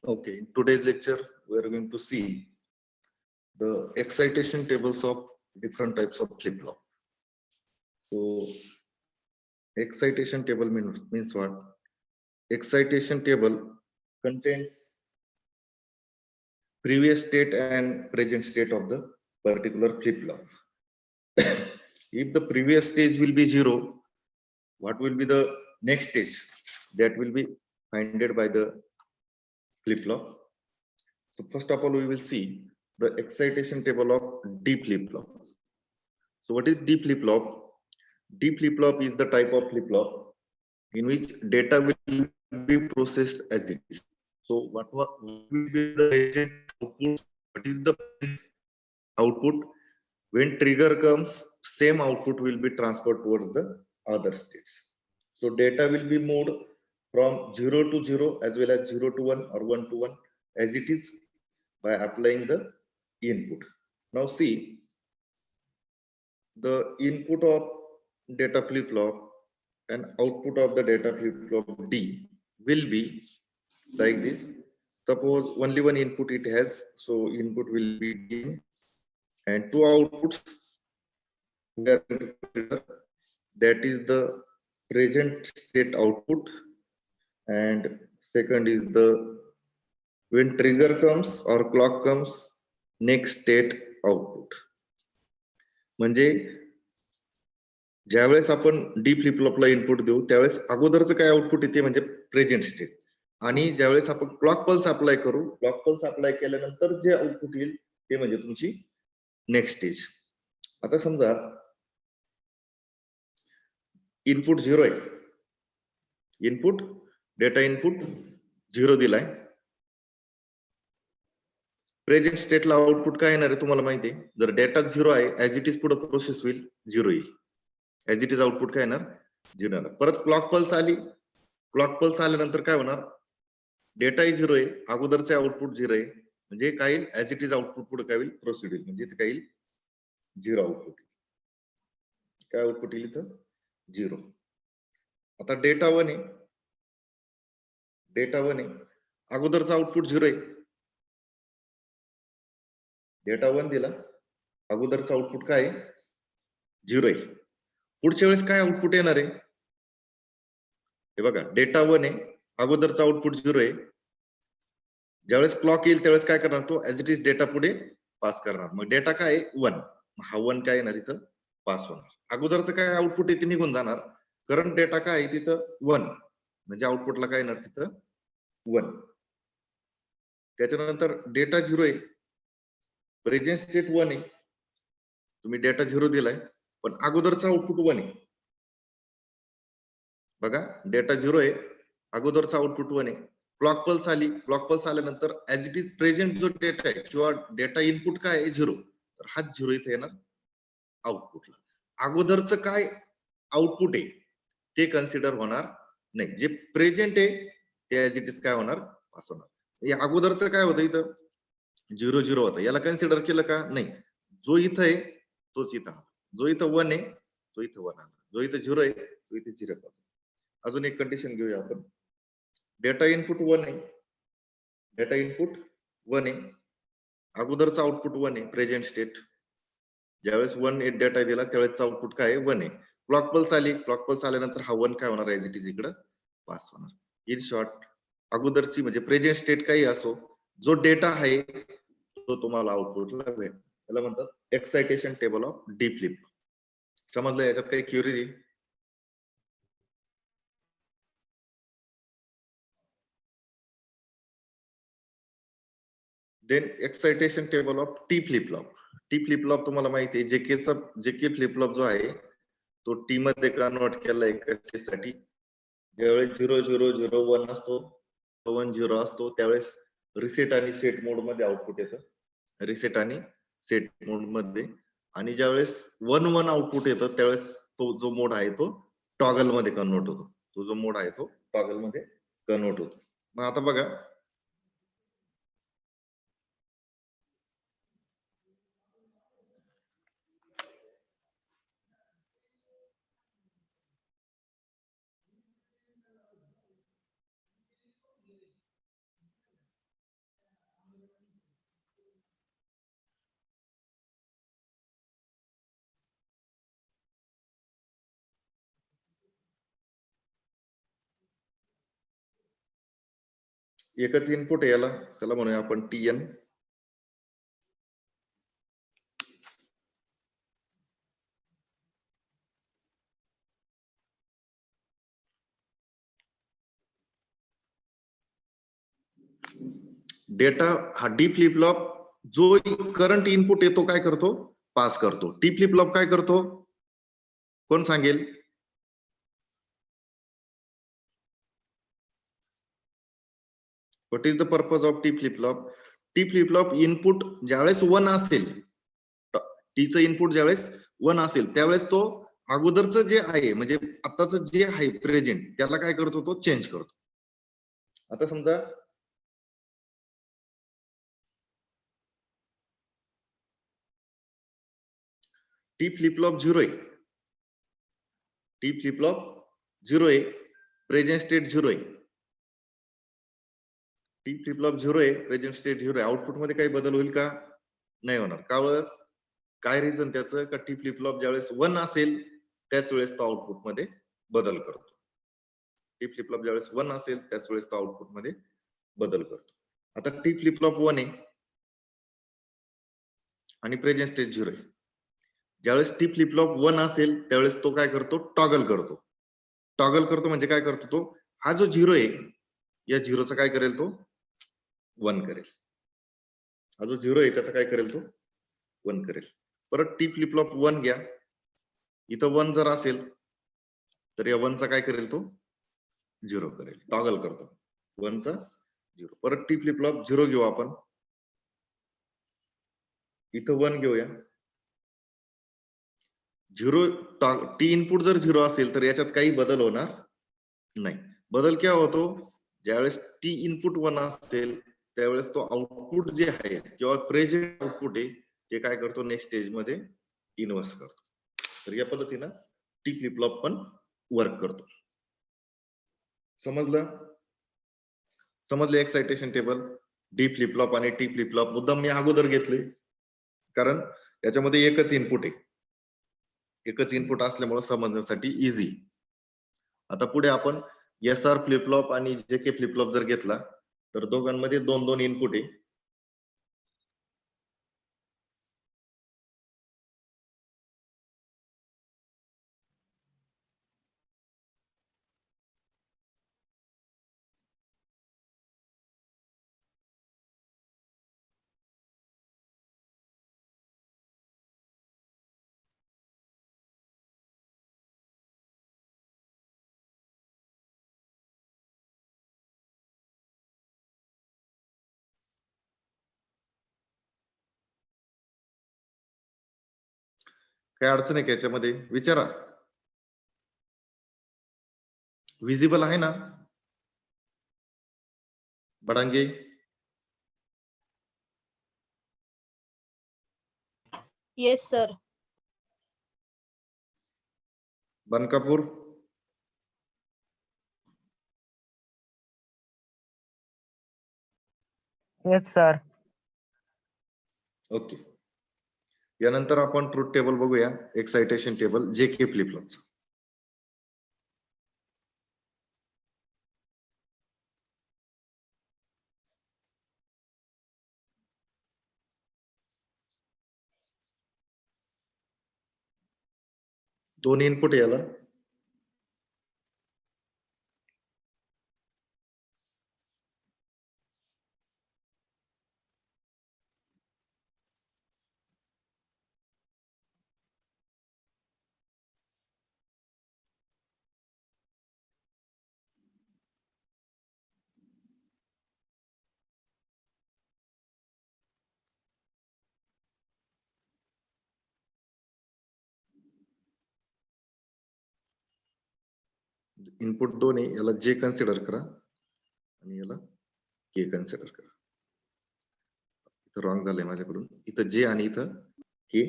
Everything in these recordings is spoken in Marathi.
Okay, in today's lecture, we are going to see the excitation tables of different types of flip-flop. So, excitation table means what? Excitation table contains previous state and present state of the particular flip-flop. If the previous stage will be 0, what will be the next stage? That will be founded by the flip-flop. So first of all, we will see the excitation table of D flip-flop. So what is D flip-flop? D flip-flop is the type of flip-flop in which data will be processed as it is. So what will be the present output? What is the output? When trigger comes, same output will be transferred towards the other states. So data will be moved from 0 to 0 as well as 0 to 1 or 1 to 1 as it is by applying the input. Now see, the input of data flip-flop and output of the data flip-flop D will be like this. Suppose only one input it has, so input will be D and two outputs we are going to consider. That is the present state output and second is the when trigger comes or clock comes next state output. म्हणजे ज्यावेळेस आपण डी फ्लिपफ्लॉपला इनपुट देऊ त्यावेळेस अगोदरचं काय आउटपुट येते म्हणजे प्रेझेंट स्टेट आणि ज्यावेळेस आपण क्लॉक पल्स अप्लाय करू क्लॉक पल्स अप्लाय केल्यानंतर जे आउटपुट येईल ते म्हणजे तुमची नेक्स्ट स्टेज. आता समजा इनपुट 0 आहे, इनपुट डेटा इनपुट 0 दिलाय, प्रेझेंट स्टेटला आउटपुट काय येणार आहे तुम्हाला माहिती आहे. जर डेटा 0 आहे ऍज इट इज पुढे प्रोसेस होईल 0 येईल, ऍज इट इज आउटपुट काय येणार 0 येणार. परत क्लॉक पल्स आली, क्लॉक पल्स आल्यानंतर काय होणार डेटा 0 आहे अगोदरचे आउटपुट 0 आहे म्हणजे काय येईल ऍज इट इज आउटपुट पुढे काय होईल प्रोसीड होईल म्हणजे इथे काय येईल 0 आउटपुट. काय आउटपुट येईल इथं 0. आता डेटा 1 आहे, डेटा 1 आहे अगोदरचा आउटपुट 0 आहे, डेटा 1 दिला अगोदरचा आउटपुट काय आहे 0 आहे. पुढच्या वेळेस काय आउटपुट येणार आहे हे बघा डेटा 1 आहे अगोदरचा आउटपुट 0 आहे, ज्यावेळेस क्लॉक येईल त्यावेळेस काय करणार तो ऍज इट इज डेटा पुढे पास करणार. मग डेटा काय 1 हा 1 काय येणार इथं पास होणार. अगोदरचं काय आउटपुट इथे निघून जाणार, करंट डेटा काय आहे तिथं 1 म्हणजे आउटपुटला काय येणार तिथं 1. त्याच्यानंतर डेटा 0 आहे, प्रेझेंट स्टेट 1 आहे, तुम्ही डेटा 0 दिलाय पण अगोदरचा आउटपुट 1 आहे. बघा डेटा 0 आहे अगोदरचा आउटपुट 1 आहे, क्लॉक पल्स आली, क्लॉक पल्स आल्यानंतर ऍज इट इज प्रेझेंट जो डेटा आहे किंवा डेटा इनपुट काय आहे 0 तर हा 0 इथे येणार आउटपुटला. अगोदरचं काय आउटपुट आहे ते कन्सिडर होणार नाही, जे प्रेझेंट आहे ते ऍज इट इज काय होणार पास होणार. अगोदरचं काय होतं इथं 0 0 होता याला कन्सिडर केलं का नाही, जो इथं आहे तोच इथं, जो इथं 1 आहे तो इथं 1 आला, जो इथं 0 आहे तो इथे 0 पास. अजून एक कंडिशन घेऊया आपण. डेटा इनपुट 1 आहे, डेटा इनपुट 1 आहे अगोदरचा आउटपुट 1 आहे प्रेझेंट स्टेट, ज्यावेळेस 1 डेटा दिला त्यावेळेस आउटपुट काय 1 आहे. क्लॉक पल्स आली, क्लॉक पल्स आल्यानंतर हा 1 काय होणार ऍज इट इज इकडे पास होणार. इन शॉर्ट अगोदरची म्हणजे प्रेझेंट स्टेट काही असो जो डेटा आहे तो तुम्हाला आउटपुटला भेटेल. त्याला म्हणतात excitation table of D flip. समजलं याच्यात काही query? Then excitation table of T flip flop. T flip flop तुम्हाला माहिती आहे जेके फ्लिपफ्लॉप जो आहे तो टी मध्ये कन्वर्ट केलाय कशासाठी, ज्यावेळेस 0001 असतो 10 असतो त्यावेळेस रिसेट आणि सेट मोड मध्ये आउटपुट येतं, रिसेट आणि सेट मोड मध्ये. आणि ज्यावेळेस 11 आउटपुट येतं त्यावेळेस तो जो मोड आहे तो टॉगल मध्ये कन्वर्ट होतो, तो जो मोड आहे तो टॉगल मध्ये कन्वर्ट होतो. मग आता बघा एकच इनपुट आहे याला, त्याला म्हणूया आपण TN. डेटा हा डी फ्लिप फ्लॉप जो करंट इनपुट येतो काय करतो, पास करतो. टी फ्लिप फ्लॉप काय करतो, कोण सांगेल? What is the purpose of T flip flop? T flip flop input ज्यावेळेस 1 असेल, टीचं इनपुट ज्यावेळेस 1 असेल त्यावेळेस तो अगोदरचं जे आहे म्हणजे आताचं जे आहे प्रेझेंट त्याला काय करतो, तो चेंज करतो. आता समजा टी फ्लिप फ्लॉप 0 आहे, टी फ्लिप फ्लॉप 0 आहे, प्रेझेंट स्टेट 0 आहे. टी फ्लिप फ्लॉप 0 आहे, प्रेझेंट स्टेट 0 आहे. आउटपुट मध्ये काही बदल होईल का? नाही होणार. का वेळेस काय रिझन त्याचं, का टी फ्लिप फ्लॉप ज्यावेळेस 1 असेल त्याच वेळेस तो आउटपुट मध्ये बदल करतो. टी फ्लिप फ्लॉप ज्यावेळेस 1 असेल त्याच वेळेस तो आउटपुट मध्ये बदल करतो. आता टी फ्लिप फ्लॉप 1 आहे आणि प्रेझेंट स्टेट 0 आहे. ज्यावेळेस टी फ्लिप फ्लॉप 1 असेल त्यावेळेस तो काय करतो, टॉगल करतो. टॉगल करतो म्हणजे काय करतो तो, हा जो 0 आहे या 0चा काय करेल, तो 1 करेल. हा जो 0 आहे त्याचा काय करेल, तो 1 करेल. परत टी फ्लिप फ्लॉप 1 घ्या, इथं 1 जर असेल तर या 1चा काय करेल, तो 0 करेल. टॉगल करतो 1चा 0. परत टी फ्लिप फ्लॉप 0 घेऊ आपण, इथं 1 घेऊया. 0 टी इनपुट जर 0 असेल तर याच्यात काही बदल होणार नाही. बदल केव्हा होतो, ज्यावेळेस टी इनपुट 1 असेल त्यावेळेस तो आउटपुट जे आहे किंवा प्रेझेंट आउटपुट आहे ते काय करतो, नेक्स्ट स्टेज मध्ये इन्व्हर्स करतो. तर या पद्धतीनं टी फ्लिप फ्लॉप पण वर्क करतो. समजलं? समजले excitation table, D flip flop आणि टी फ्लिप फ्लॉप मुद्दाम मी अगोदर घेतले कारण याच्यामध्ये एकच इनपुट आहे, एकच इनपुट असल्यामुळे समजण्यासाठी इझी. आता पुढे आपण SR फ्लिप फ्लॉप आणि JK फ्लिप फ्लॉप जर घेतला तर दोघांमध्ये 2-2 इनपुट आहे. काय अडचण आहे का याच्यामध्ये, विचारा. विजिबल आहे ना Badange? Yes sir. Bankapur? Yes sir. Okay. यानंतर आपण ट्रूथ टेबल बघूया, एक्साइटेशन टेबल JK फ्लिप फ्लॉपचा. दोन इनपुट याला, इनपुट 2 आहे, याला J कन्सिडर करा आणि याला K कन्सिडर करा. इथं रॉंग झालंय माझ्याकडून, इथं J आणि इथं K.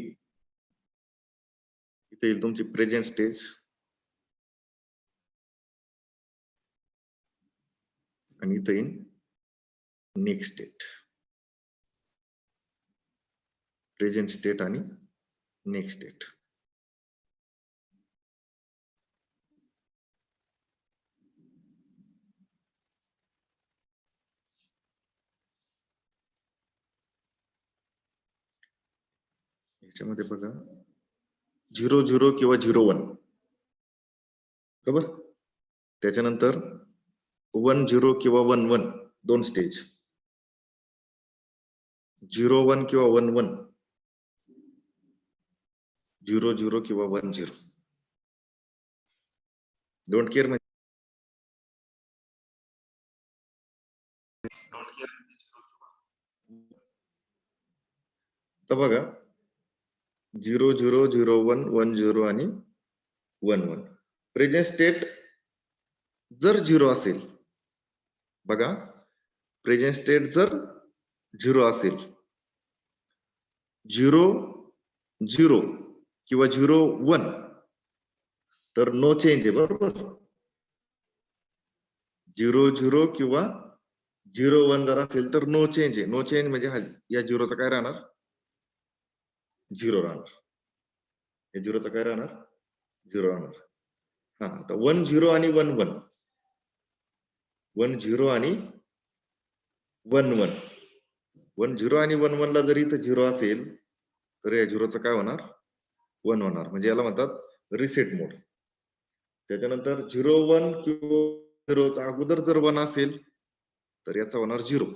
इथे येईल तुमची प्रेझेंट स्टेज आणि इथं येईल नेक्स्ट स्टेट. प्रेझेंट स्टेट आणि नेक्स्ट स्टेट. याच्यामध्ये बघा 0-0 किंवा 0-1 बरोबर. त्याच्यानंतर 1-0 किंवा 1-1 दोन स्टेज. 0-1 किंवा 1-1, 0-0 किंवा 1-0. डोंट केअर म्हणजे तर बघा 0-0, 0-1, 1-0 आणि 1-1. प्रेझेंट स्टेट जर 0 असेल, बघा प्रेझेंट स्टेट जर 0 असेल, 0-0 किंवा 0-1 तर नो चेंज आहे बरोबर. 0-0 किंवा 0-1 जर असेल तर नो चेंज आहे. नो चेंज म्हणजे या 0चा काय राहणार? 0 राहणार. या 0चा काय राहणार? 0 राहणार. हा, आता 1-0 आणि 1-1, 1-0 आणि 1-1, 1-0 आणि 1-1 ला जर इथं 0 असेल तर या 0चा काय होणार? 1 होणार. म्हणजे याला म्हणतात रिसेट मोड. त्याच्यानंतर 0-1 किंवा 0चा अगोदर जर 1 असेल तर याचा होणार 0.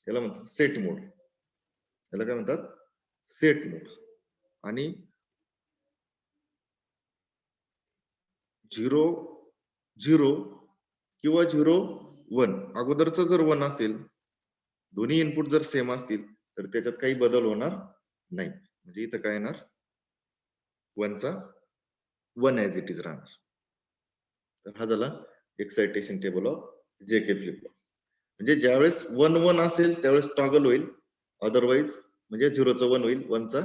याला म्हणतात सेट मोड. याला काय म्हणतात? सेट मोड. आणि 0-0 किंवा 0-1 अगोदरचं जर 1 असेल, दोन्ही इनपुट जर सेम असतील तर त्याच्यात काही बदल होणार नाही. म्हणजे इथं काय येणार? 1चा 1 ऍज इट इज राहणार. तर हा झाला excitation table of JK flip flop. म्हणजे ज्यावेळेस 1-1 असेल त्यावेळेस टॉगल होईल, अदरवाईज म्हणजे 0चा 1 होईल, 1चा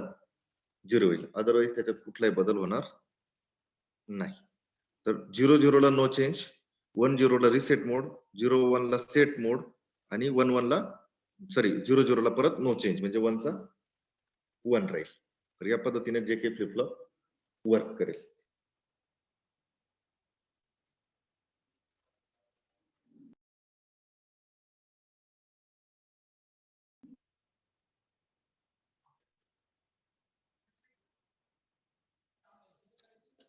0 होईल. अदरवाईज त्याच्यात कुठलाही बदल होणार नाही. तर 0-0 ला नो चेंज, 1-0 ला रिसेट मोड, 0-1 ला सेट मोड आणि 1-1 ला 0-0 ला परत नो चेंज म्हणजे 1चा 1 राहील. तर या पद्धतीने जेके फ्लिप फ्लॉप वर्क करेल.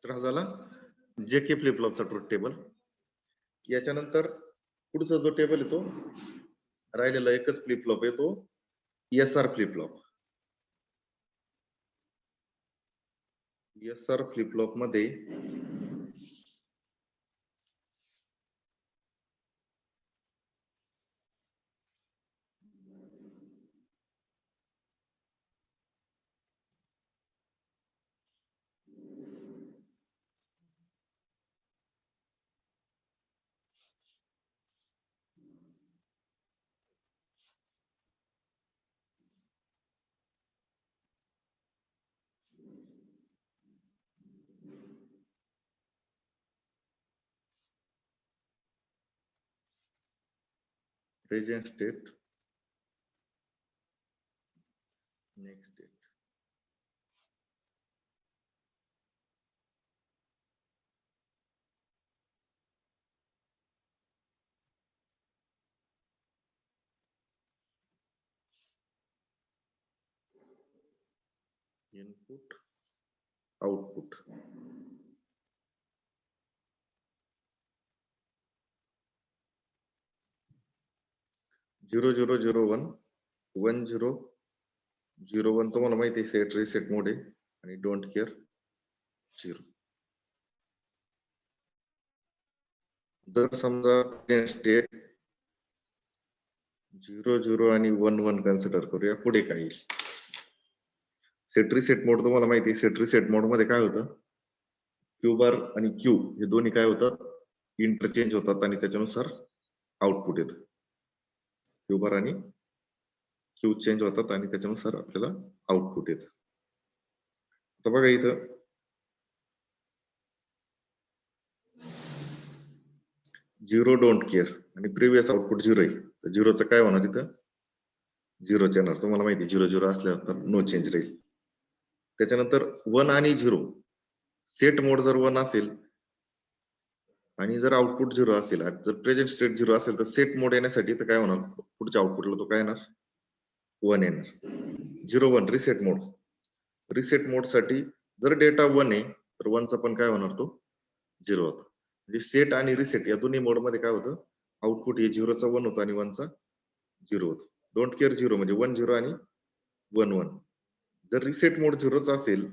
तर हा झाला जेके फ्लिप फ्लॉपचा ट्रुथ टेबल. याच्यानंतर पुढचा जो टेबल येतो राहिलेला एकच फ्लिप फ्लॉप येतो SR flip flop. SR flip flop मध्ये present state, next state, input, output. Zero zero zero one, 1-0, 0-1 तुम्हाला माहिती आहे सेट रिसेट मोड आहे आणि डोंट केअर 0. जर समजा स्टेट 0-0 आणि 1-1 कन्सिडर करूया, पुढे काय येईल? सेट रिसेट मोड तुम्हाला माहिती आहे, सेट रिसेट मोड मध्ये काय होतं? क्यू बार आणि क्यू हे दोन्ही काय होतात? इंटरचेंज होतात आणि त्याच्यानुसार आउटपुट येतं. क्यू बार आणि क्यू चेंज होतात आणि त्याच्यानुसार आपल्याला आउटपुट येतं. आता बघा इथं 0 डोंट केअर आणि प्रिव्हियस आउटपुट 0 आहे, तर 0चं काय होणार इथं? 0 च येणार. तुम्हाला माहिती 0-0 असल्यावर नो चेंज राहील. त्याच्यानंतर 1 आणि 0 सेट मोड जर 1 असेल आणि जर आउटपुट 0 असेल, जर प्रेझेंट स्टेट 0 असेल तर सेट मोड येण्यासाठी तर काय होणार? पुढच्या आउटपुटला तो काय येणार? 1 येणार. 0-1 रिसेट मोड. रिसेट मोड साठी जर डेटा 1 आहे तर 1 चा पण काय होणार तो 0 होता. म्हणजे सेट आणि रिसेट या दोन्ही मोड मध्ये काय होतं, आउटपुट हे 0 चा 1 होतो आणि 1 चा 0 होतो. डोंट केअर 0 म्हणजे 1 0 आणि 1 1. जर रिसेट मोड 0 चा असेल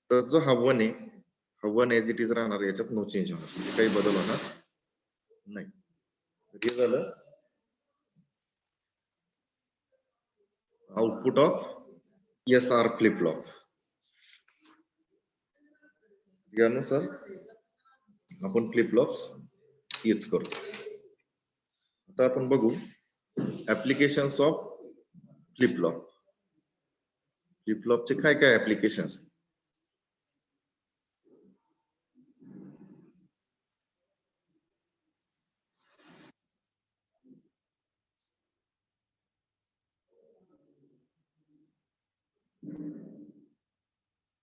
तर जो हा 1 आहे हा 1 ॲज इट इज राहणार, याच्यात नो चेंज होणार, म्हणजे काही बदल होणार नाही. हे झालं output of SR flip flop. यानुसार आपण फ्लिप फ्लॉप्स यूज करतो. आता आपण बघू applications of flip flop. Flip फ्लॉपचे काय काय ऍप्लिकेशन्स.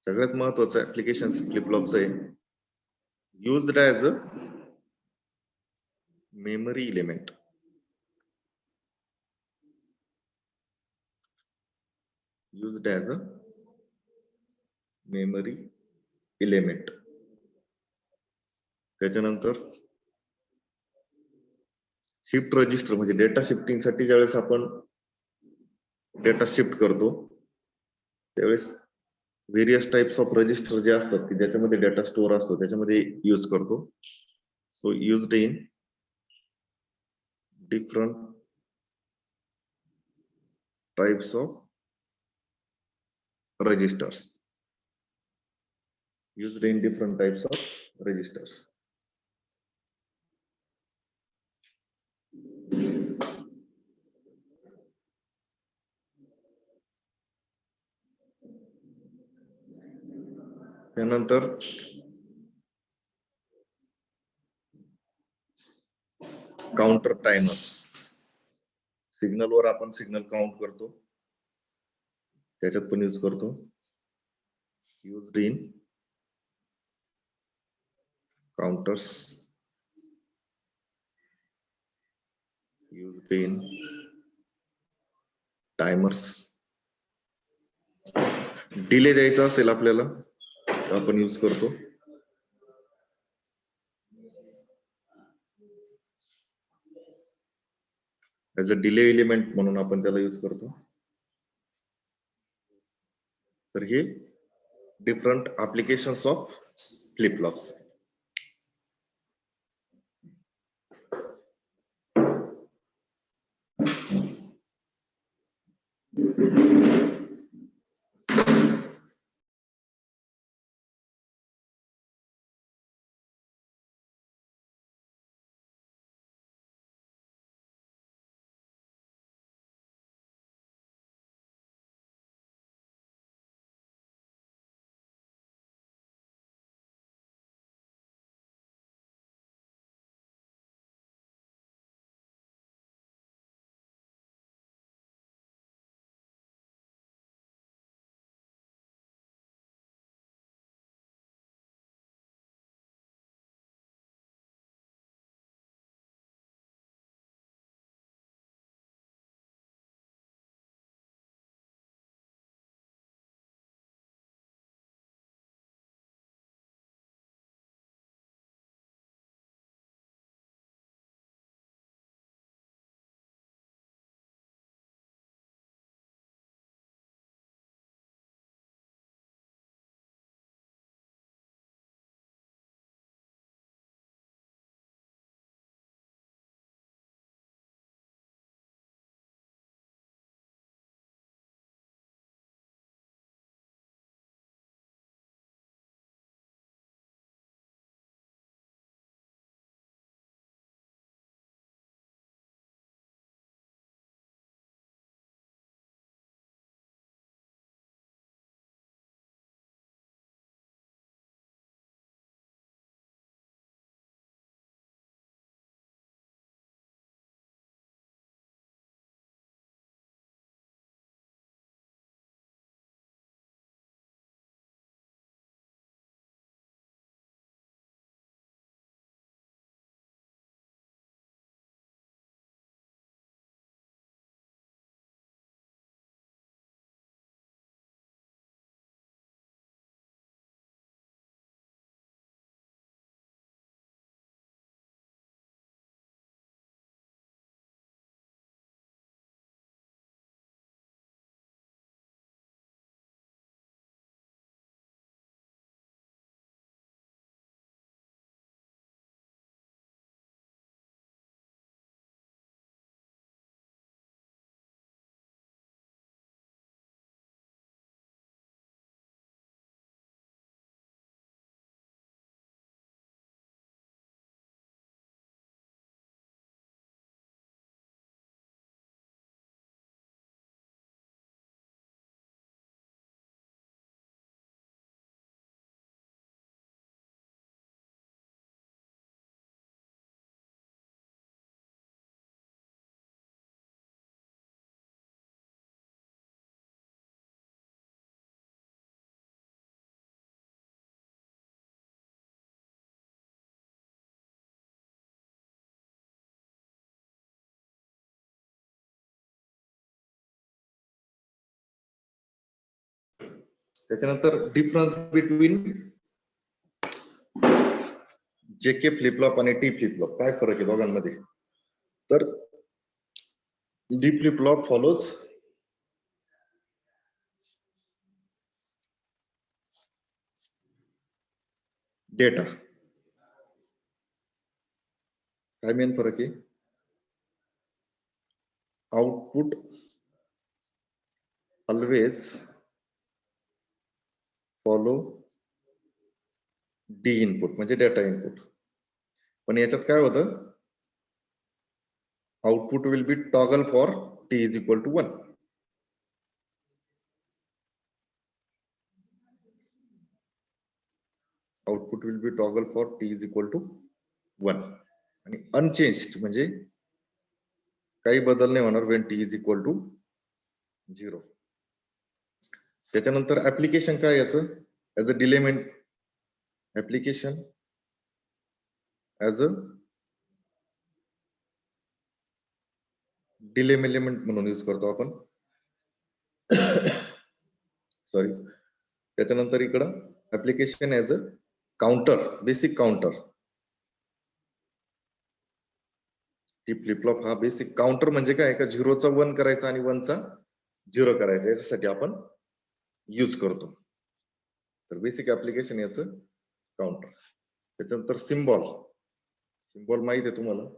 सगळ्यात महत्वाचं ऍप्लिकेशन फ्लिप फ्लॉपचं आहे, used as a memory element. used as a memory element. त्याच्यानंतर शिफ्ट रजिस्टर म्हणजे डेटा शिफ्टिंग साठी ज्यावेळेस आपण डेटा शिफ्ट करतो त्यावेळेस व्हेरियस टाइप्स ऑफ रजिस्टर जे असतात की ज्याच्यामध्ये डेटा स्टोअर असतो त्याच्यामध्ये यूज करतो. So used in different types of registers. Used in different types of registers. त्यानंतर काउंटर टाइमर्स. सिग्नल वर आपण सिग्नल काउंट करतो त्याच्यात पण यूज करतो. Used in counters, used in timers. Delay द्यायचा असेल आपल्याला तर आपण यूज करतो ऍज अ डिले एलिमेंट म्हणून आपण त्याला यूज करतो. तर हे different applications of flip flops. त्याच्यानंतर difference between JK flip flop आणि टी फ्लिप फ्लॉप, काय फरक आहे दोघांमध्ये? तर D flip flop follows data. काय मेन फरक आहे? Output always follow D input म्हणजे डेटा इनपुट. पण याच्यात काय होतं? Output will be toggle for T is equal to 1. Output will be toggle for T is equal to 1 आणि अनचेंज्ड म्हणजे काही बदल नाही होणार when T is equal to 0. त्याच्यानंतर ऍप्लिकेशन काय याचं? As a delay element application as a delay element म्हणून यूज करतो आपण. सॉरी. त्याच्यानंतर इकडं application as a counter, basic counter. T flip flop हा बेसिक काउंटर म्हणजे काय? का 0चा 1 करायचा आणि 1चा 0 करायचा, याच्यासाठी आपण यूज करतो. तर बेसिक ऍप्लिकेशन याचं काउंटर. त्याच्यानंतर सिम्बॉल. सिम्बॉल माहित आहे तुम्हाला?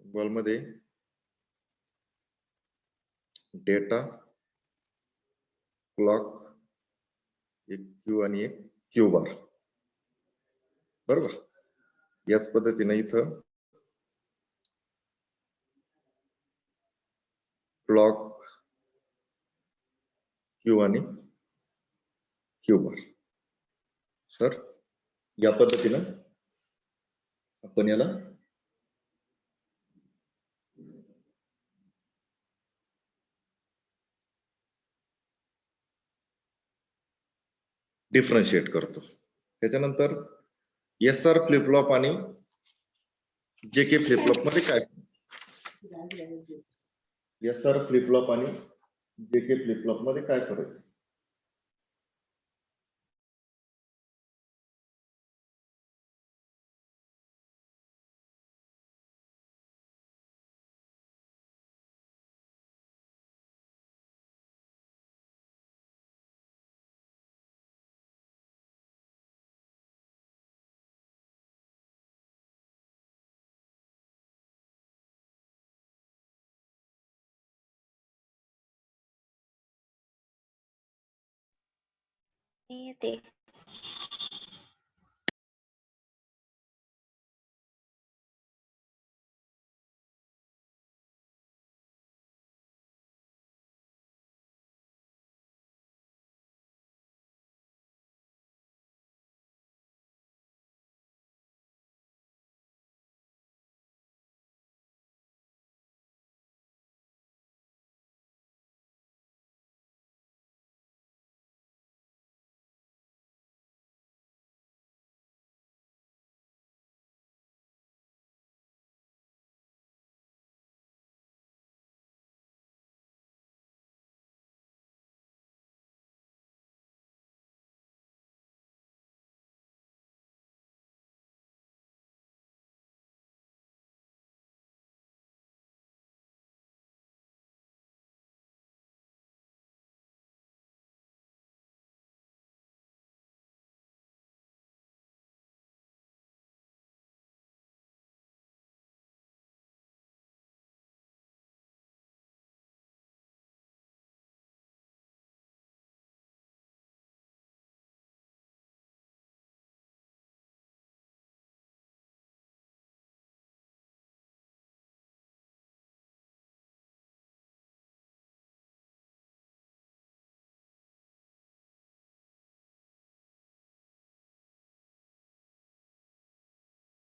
सिम्बॉल मध्ये डेटा, क्लॉक, एक क्यू आणि एक क्यू बार. बरोबर. याच पद्धतीने इथं क्लॉक, क्यू आणि क्यू बार. सर या पद्धतीनं आपण याला डिफरन्शिएट करतो. त्याच्यानंतर एसआर फ्लिप फ्लॉप आणि जेके फ्लिप फ्लॉप मध्ये काय? एसआर फ्लिप फ्लॉप आणि जेके फ्लिप फ्लॉप मध्ये काय फरक आहे? येते.